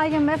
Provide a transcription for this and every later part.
IMF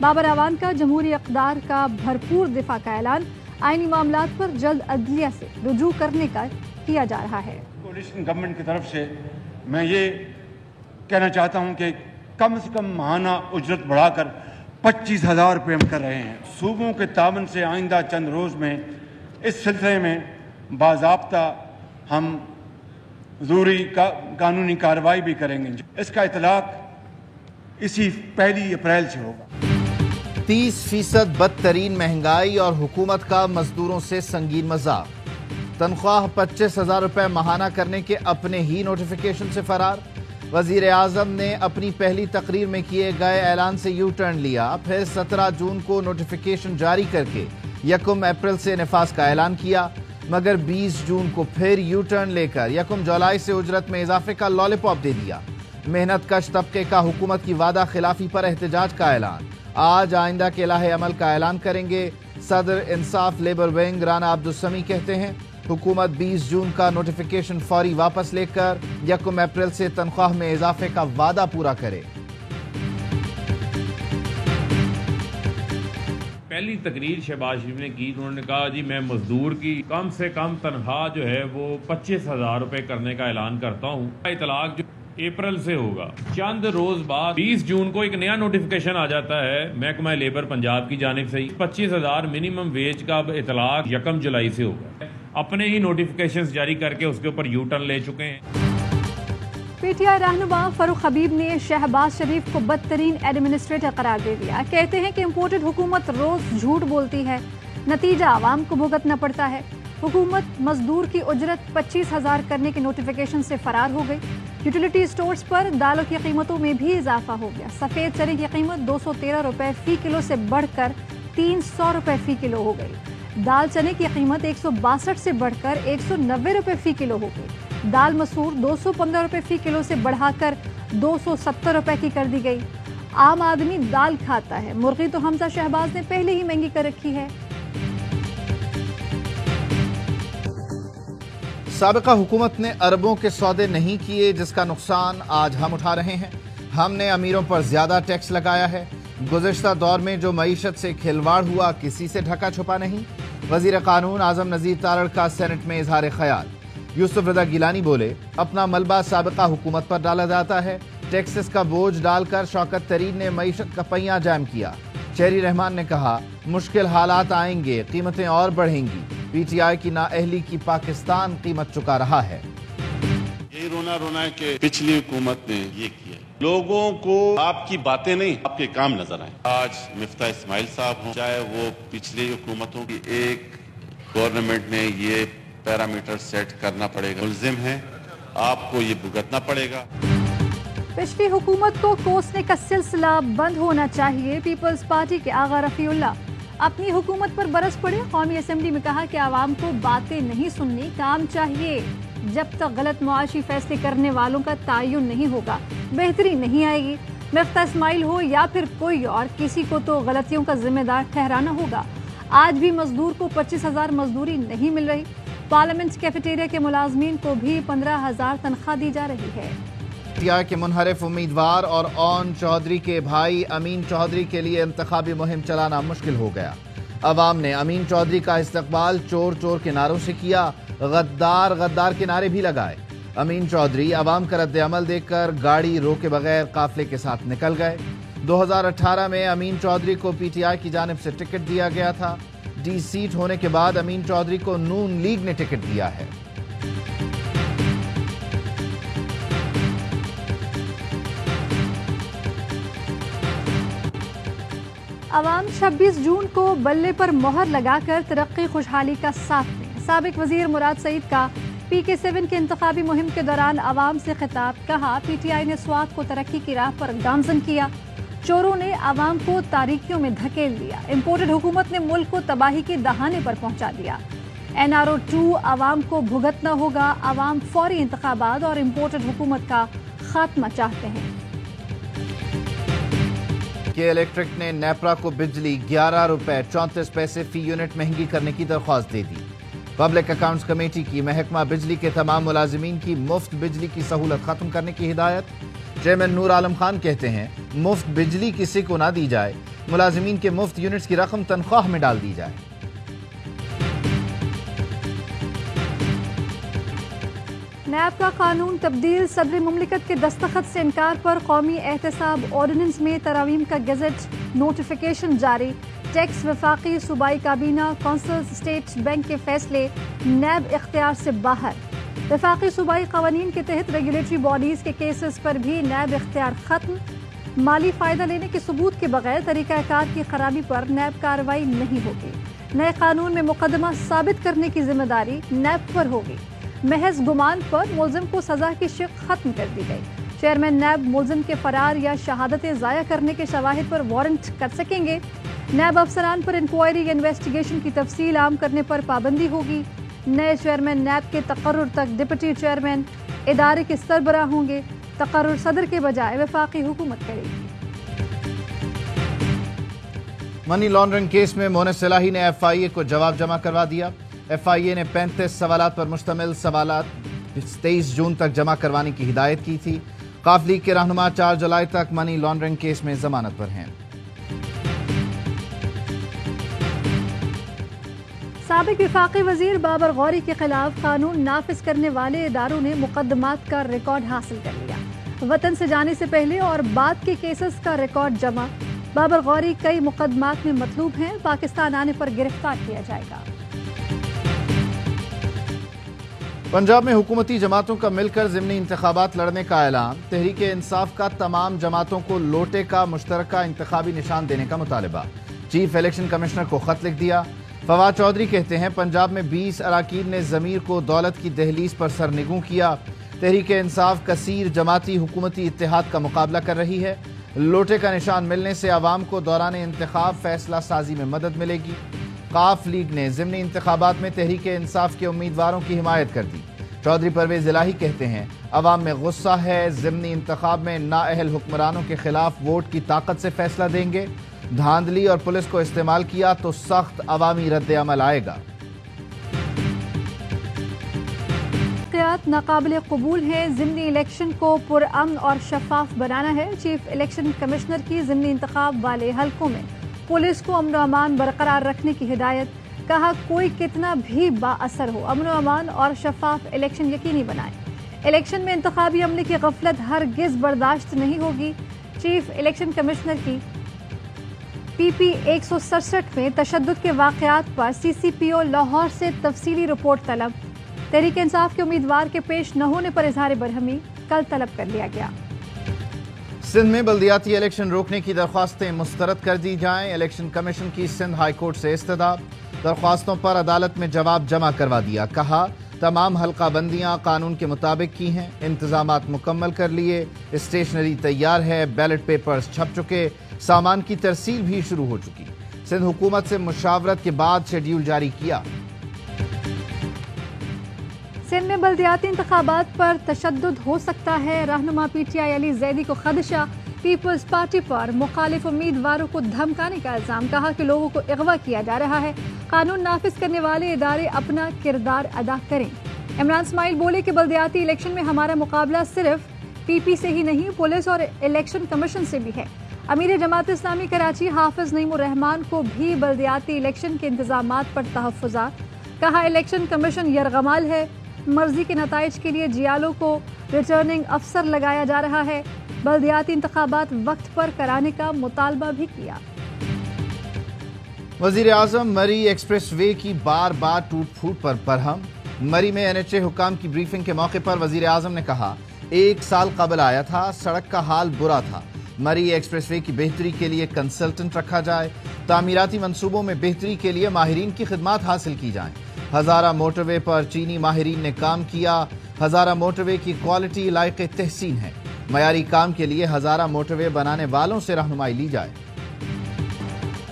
Babar Awan کا جمہوری اقدار کا بھرپور دفاع کا اعلان، آئینی معاملات پر جلد عدلیہ سے رجوع کرنے کا کیا جا رہا ہے۔ کولیشن گورنمنٹ کی طرف سے میں یہ کہنا چاہتا ہوں کہ کم سے کم ماہانہ اجرت بڑھا کر 25,000 روپے ہم کر رہے ہیں۔ صوبوں کے تعاون سے آئندہ چند روز میں اس سلسلے میں باضابطہ ہم ضروری قانونی کارروائی بھی کریں گے۔ اس کا اطلاق اسی 1 اپریل سے ہوگا۔ 30% بدترین مہنگائی اور حکومت کا مزدوروں سے سنگین مذاق، تنخواہ 25,000 روپے ماہانہ کرنے کے اپنے ہی نوٹیفیکیشن سے فرار۔ وزیر اعظم نے اپنی پہلی تقریر میں کیے گئے اعلان سے یو ٹرن لیا، پھر 17 جون کو نوٹیفیکیشن جاری کر کے 1 اپریل سے نفاذ کا اعلان کیا، مگر 20 جون کو پھر یو ٹرن لے کر 1 جولائی سے اجرت میں اضافے کا لالی پاپ دے دیا۔ محنت کش طبقے کا حکومت کی وعدہ خلافی پر احتجاج کا اعلان، آج آئندہ کے لائحہ عمل کا اعلان کریں گے۔ صدر انصاف لیبر ونگ رانا عبدالسمی کہتے ہیں حکومت 20 جون کا نوٹیفیکیشن فوری واپس لے کر 1 اپریل سے تنخواہ میں اضافے کا وعدہ پورا کرے۔ پہلی تقریر شہباز شریف نے کی، انہوں نے کہا جی میں مزدور کی کم سے کم تنخواہ جو ہے وہ 25,000 روپے کرنے کا اعلان کرتا ہوں۔ اطلاق جو اپریل سے ہوگا۔ چند روز بعد 20 جون کو ایک نیا نوٹیفیکیشن آ جاتا ہے محکمہ لیبر پنجاب کی جانب سے، 25,000 منیمم ویج کا اب اطلاق 1 جولائی سے ہوگا۔ اپنے ہی نوٹیفیکیشنز جاری کر کے اس کے اوپر یو ٹرن لے چکے ہیں۔ پی ٹی آئی رہنما فاروق حبیب نے شہباز شریف کو بدترین ایڈمنسٹریٹر قرار دے دیا، کہتے ہیں کہ امپورٹڈ حکومت روز جھوٹ بولتی ہے، نتیجہ عوام کو بھگتنا پڑتا ہے۔ حکومت مزدور کی اجرت 25,000 کرنے کے نوٹیفیکیشن سے فرار ہو گئی۔ یوٹیلیٹی سٹورز پر دالوں کی قیمتوں میں بھی اضافہ ہو گیا۔ سفید چنے کی قیمت 213 روپے فی کلو سے بڑھ کر 300 روپے فی کلو ہو گئی۔ دال چنے کی قیمت 162 سے بڑھ کر 190 روپے فی کلو ہو گئی۔ دال مسور 215 روپے فی کلو سے بڑھا کر 270 روپے کی کر دی گئی۔ عام آدمی دال کھاتا ہے، مرغی تو حمزہ شہباز نے پہلے ہی مہنگی کر رکھی ہے۔ سابقہ حکومت نے اربوں کے سودے نہیں کیے، جس کا نقصان آج ہم اٹھا رہے ہیں۔ ہم نے امیروں پر زیادہ ٹیکس لگایا ہے۔ گزشتہ دور میں جو معیشت سے کھلواڑ ہوا کسی سے ڈھکا چھپا نہیں۔ وزیر قانون اعظم نذیر تارڑ کا سینٹ میں اظہار خیال۔ یوسف رضا گیلانی بولے اپنا ملبہ سابقہ حکومت پر ڈالا جاتا ہے، ٹیکسز کا بوجھ ڈال کر شوکت ترین نے معیشت کا پہیہ جام کیا۔ شہری رحمان نے کہا مشکل حالات آئیں گے، قیمتیں اور بڑھیں گی۔ پی ٹی آئی کی نااہلی کی پاکستان قیمت چکا رہا ہے۔ یہی رونا ہے کہ پچھلی حکومت نے یہ کیا، لوگوں کو آپ کی باتیں نہیں آپ کے کام نظر آئیں۔ آج مفتاح اسماعیل صاحب ہوں، چاہے وہ پچھلی حکومتوں کی ایک گورنمنٹ نے یہ پیرامیٹر سیٹ کرنا پڑے گا، ملزم ہیں، آپ کو یہ بھگتنا پڑے گا۔ پچھلی حکومت کو کوسنے کا سلسلہ بند ہونا چاہیے۔ پیپلز پارٹی کے آغا رفیع اللہ اپنی حکومت پر برس پڑے۔ قومی اسمبلی میں کہا کہ عوام کو باتیں نہیں سننی، کام چاہیے۔ جب تک غلط معاشی فیصلے کرنے والوں کا تعین نہیں ہوگا بہتری نہیں آئے گی۔ مفتاح اسماعیل ہو یا پھر کوئی اور، کسی کو تو غلطیوں کا ذمہ دار ٹھہرانا ہوگا۔ آج بھی مزدور کو 25,000 مزدوری نہیں مل رہی۔ پارلیمنٹ کیفیٹیریا کے ملازمین کو بھی 15,000 تنخواہ دی جا رہی ہے۔ پی ٹی آئی کے منحرف امیدوار اور اون چودھری کے بھائی امین چودھری کے لیے انتخابی مہم چلانا مشکل ہو گیا۔ عوام نے امین چودھری کا استقبال چور چور کے نعروں سے کیا، غدار غدار کے نعرے بھی لگائے۔ امین چودھری عوام کا رد عمل دیکھ کر گاڑی روکے بغیر قافلے کے ساتھ نکل گئے۔ 2018 میں امین چودھری کو پی ٹی آئی کی جانب سے ٹکٹ دیا گیا تھا۔ ڈی سیٹ ہونے کے بعد امین چودھری کو نون لیگ نے ٹکٹ دیا ہے۔ عوام 26 جون کو بلے پر مہر لگا کر ترقی خوشحالی کا ساتھ دیں۔ سابق وزیر مراد سعید کا پی کے 7 کے انتخابی مہم کے دوران عوام سے خطاب، کہا پی ٹی آئی نے سوات کو ترقی کی راہ پر گامزن کیا، چوروں نے عوام کو تاریکیوں میں دھکیل دیا، امپورٹڈ حکومت نے ملک کو تباہی کے دہانے پر پہنچا دیا۔ NRO 2 عوام کو بھگتنا ہوگا، عوام فوری انتخابات اور امپورٹڈ حکومت کا خاتمہ چاہتے ہیں۔ کے الیکٹرک نے نیپرا کو بجلی 11 روپے 34 پیسے فی یونٹ مہنگی کرنے کی درخواست دے دی۔ پبلک اکاؤنٹس کمیٹی کی محکمہ بجلی کے تمام ملازمین کی مفت بجلی کی سہولت ختم کرنے کی ہدایت۔ چیئرمین نور عالم خان کہتے ہیں مفت بجلی کسی کو نہ دی جائے، ملازمین کے مفت یونٹس کی رقم تنخواہ میں ڈال دی جائے۔ نیب کا قانون تبدیل، صدر مملکت کے دستخط سے انکار پر قومی احتساب آرڈیننس میں ترامیم کا گزٹ نوٹیفیکیشن جاری۔ ٹیکس، وفاقی صوبائی کابینہ، کونسل، اسٹیٹ بینک کے فیصلے نیب اختیار سے باہر۔ وفاقی صوبائی قوانین کے تحت ریگولیٹری باڈیز کے کیسز پر بھی نیب اختیار ختم۔ مالی فائدہ لینے کے ثبوت کے بغیر طریقہ کار کی خرابی پر نیب کارروائی نہیں ہوگی۔ نئے قانون میں مقدمہ ثابت کرنے کی ذمہ داری نیب پر ہوگی۔ محض گمان پر ملزم کو سزا کی شق ختم کر دی گئی۔ چیئرمین نیب ملزم کے فرار یا شہادتیں ضائع کرنے کے شواہد پر وارنٹ کر سکیں گے۔ نیب افسران پر انکوائری یا انویسٹیگیشن کی تفصیل عام کرنے پر پابندی ہوگی۔ نئے چیئرمین نیب کے تقرر تک ڈپٹی چیئرمین ادارے کے سربراہ ہوں گے۔ تقرر صدر کے بجائے وفاقی حکومت کرے گی۔ منی لانڈرنگ کیس میں مونس صلاحی نے ایف آئی اے کو جواب جمع کروا دیا۔ ایف آئی اے نے 35 سوالات پر مشتمل سوالات 23 جون تک جمع کروانے کی ہدایت کی تھی۔ قاف لیگ کے رہنما 4 جولائی تک منی لانڈرنگ کیس میں ضمانت پر ہیں۔ سابق وفاقی وزیر بابر غوری کے خلاف قانون نافذ کرنے والے اداروں نے مقدمات کا ریکارڈ حاصل کر لیا۔ وطن سے جانے سے پہلے اور بعد کے کیسز کا ریکارڈ جمع۔ بابر غوری کئی مقدمات میں مطلوب ہیں، پاکستان آنے پر گرفتار کیا جائے گا۔ پنجاب میں حکومتی جماعتوں کا مل کر ضمنی انتخابات لڑنے کا اعلان۔ تحریک انصاف کا تمام جماعتوں کو لوٹے کا مشترکہ انتخابی نشان دینے کا مطالبہ۔ چیف الیکشن کمشنر کو خط لکھ دیا۔ فواد چودھری کہتے ہیں پنجاب میں 20 اراکین نے ضمیر کو دولت کی دہلیز پر سرنگوں کیا۔ تحریک انصاف کثیر جماعتی حکومتی اتحاد کا مقابلہ کر رہی ہے۔ لوٹے کا نشان ملنے سے عوام کو دوران انتخاب فیصلہ سازی میں مدد ملے گی۔ قاف لیگ نے ضمنی انتخابات میں تحریک انصاف کے امیدواروں کی حمایت کر دی۔ چودھری پرویز الہی کہتے ہیں عوام میں غصہ ہے، ضمنی انتخاب میں نااہل حکمرانوں کے خلاف ووٹ کی طاقت سے فیصلہ دیں گے۔ دھاندلی اور پولیس کو استعمال کیا تو سخت عوامی رد عمل آئے گا۔ واقعات ناقابل قبول ہے، ضمنی الیکشن کو پرامن اور شفاف بنانا ہے۔ چیف الیکشن کمشنر کی ضمنی انتخاب والے حلقوں میں پولیس کو امن و امان برقرار رکھنے کی ہدایت۔ کہا کوئی کتنا بھی با اثر ہو، امن و امان اور شفاف الیکشن یقینی بنائیں۔ الیکشن میں انتخابی عملے کی غفلت ہرگز برداشت نہیں ہوگی۔ چیف الیکشن کمشنر کی پی پی 167 میں تشدد کے واقعات پر سی سی پی او لاہور سے تفصیلی رپورٹ طلب۔ تحریک انصاف کے امیدوار کے پیش نہ ہونے پر اظہار برہمی کل طلب کر لیا گیا۔ سندھ میں بلدیاتی الیکشن روکنے کی درخواستیں مسترد کر دی جائیں۔ الیکشن کمیشن کی سندھ ہائی کورٹ سے استدعا۔ درخواستوں پر عدالت میں جواب جمع کروا دیا۔ کہا تمام حلقہ بندیاں قانون کے مطابق کی ہیں، انتظامات مکمل کر لیے، اسٹیشنری تیار ہے، بیلٹ پیپرز چھپ چکے، سامان کی ترسیل بھی شروع ہو چکی۔ سندھ حکومت سے مشاورت کے بعد شیڈیول جاری کیا۔ سندھ میں بلدیاتی انتخابات پر تشدد ہو سکتا ہے، رہنما پی ٹی آئی علی زیدی کو خدشہ۔ پیپلز پارٹی پر مخالف امیدواروں کو دھمکانے کا الزام۔ کہا کہ لوگوں کو اغوا کیا جا رہا ہے، قانون نافذ کرنے والے ادارے اپنا کردار ادا کریں۔ عمران اسماعیل بولے کہ بلدیاتی الیکشن میں ہمارا مقابلہ صرف پی پی سے ہی نہیں، پولیس اور الیکشن کمیشن سے بھی ہے۔ امیر جماعت اسلامی کراچی حافظ نعیم الرحمان کو بھی بلدیاتی الیکشن کے انتظامات پر تحفظات۔ کہا الیکشن کمیشن یرغمال ہے، مرضی کے نتائج کے لیے جیالوں کو ریٹرننگ افسر لگایا جا رہا ہے۔ بلدیاتی انتخابات وقت پر کرانے کا مطالبہ بھی کیا۔ وزیر اعظم مری ایکسپریس وے کی بار بار ٹوٹ پھوٹ پر برہم۔ مری میں NHA حکام کی بریفنگ کے موقع پر وزیر اعظم نے کہا 1 سال قبل آیا تھا، سڑک کا حال برا تھا۔ مری ایکسپریس وے کی بہتری کے لیے کنسلٹنٹ رکھا جائے، تعمیراتی منصوبوں میں بہتری کے لیے ماہرین کی خدمات حاصل کی جائیں۔ ہزارہ موٹر وے پر چینی ماہرین نے کام کیا۔ ہزارہ موٹر وے کی کوالٹی لائق تحسین ہے، معیاری کام کے لیے ہزارہ موٹر وے بنانے والوں سے رہنمائی لی جائے۔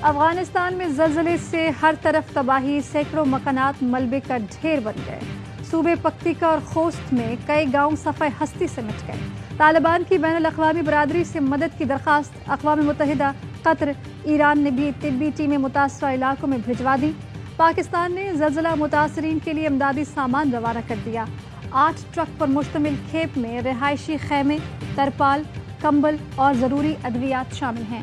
افغانستان میں زلزلے سے ہر طرف تباہی، سینکڑوں مکانات ملبے کا ڈھیر بن گئے۔ صوبے پکتیکا اور خوست میں کئی گاؤں صفحہ ہستی سے مٹ گئے۔ طالبان کی بین الاقوامی برادری سے مدد کی درخواست۔ اقوام متحدہ، قطر، ایران نے بھی طبی ٹیمیں متاثرہ علاقوں میں بھجوا دی۔ پاکستان نے زلزلہ متاثرین کے لیے امدادی سامان روانہ کر دیا۔ 8 ٹرک پر مشتمل کھیپ میں رہائشی خیمے، ترپال، کمبل اور ضروری ادویات شامل ہیں۔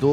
2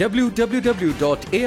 www.arYnews.tv।